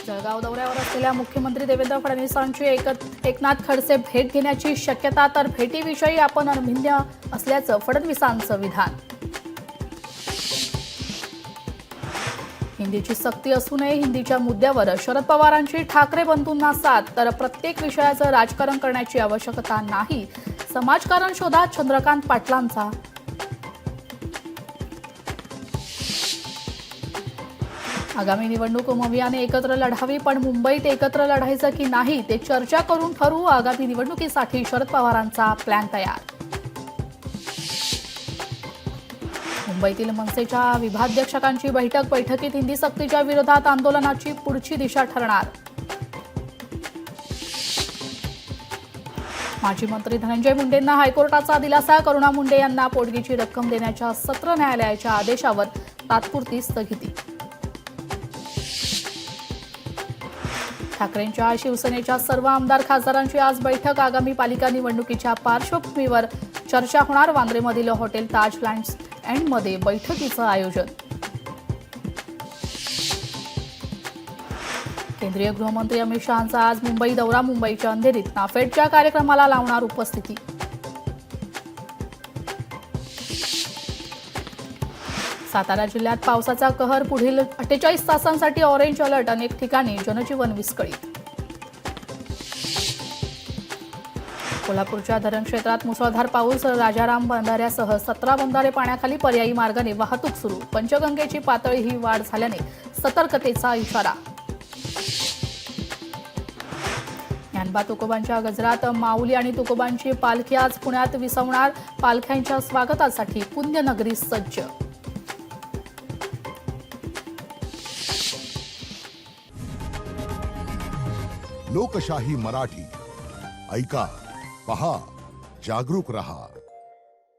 जळगाव दौऱ्यावर असलेल्या मुख्यमंत्री देवेंद्र फडणवीसांची एकनाथ खडसे भेट घेण्याची शक्यता, तर भेटीविषयी आपण अनभिज्ञ असल्याचं फडणवीसांचं विधान. हिंदीची सक्ती असू नये, हिंदीच्या मुद्द्यावर शरद पवारांची ठाकरे बंधूंना साथ, तर प्रत्येक विषयाचं राजकारण करण्याची आवश्यकता नाही, समाजकारण शोधा चंद्रकांत पाटलांचा. आगामी निवडणूक उमवियाने एकत्र लढावी, पण मुंबईत एकत्र लढायचं की नाही ते चर्चा करून ठरवू. आगामी निवडणुकीसाठी शरद पवारांचा प्लॅन तयार. मुंबईतील मनसेच्या विभागाध्यक्षांची बैठकीत हिंदी सक्तीच्या विरोधात आंदोलनाची पुढची दिशा ठरणार. माजी मंत्री धनंजय मुंडेंना हायकोर्टाचा दिलासा. करुणा मुंडे यांना पोटगीची रक्कम देण्याच्या सत्र न्यायालयाच्या आदेशावर तात्पुरती स्थगिती. ठाकरेंच्या शिवसेनेच्या सर्व आमदार खासदारांची आज बैठक. आगामी पालिका निवडणुकीच्या पार्श्वभूमीवर चर्चा होणार. वांद्रेमधील हॉटेल ताज लँड्स एंडमध्ये बैठकीचं आयोजन. केंद्रीय गृहमंत्री अमित शहांचा आज मुंबई दौरा. मुंबईच्या अंधेरीत नाफेडच्या कार्यक्रमाला लावणार उपस्थिती. सातारा जिल्ह्यात पावसाचा कहर. पुढील 48 तासांसाठी ऑरेंज अलर्ट. अनेक ठिकाणी जनजीवन विस्कळीत. कोल्हापूरच्या धरण क्षेत्रात मुसळधार पाऊस. राजाराम बंधाऱ्यासह 17 बंधारे पाण्याखाली. पर्यायी मार्गाने वाहतूक सुरू. पंचगंगेची पातळीही वाढ झाल्याने सतर्कतेचा इशारा. ज्ञानबा तुकोबांच्या गजरात. माऊली आणि तुकोबांची पालखी आज पुण्यात विसावणार. पालख्यांच्या स्वागतासाठी पुण्यनगरी सज्ज. लोकशाही मराठी ऐका, पहा, जागरूक रहा.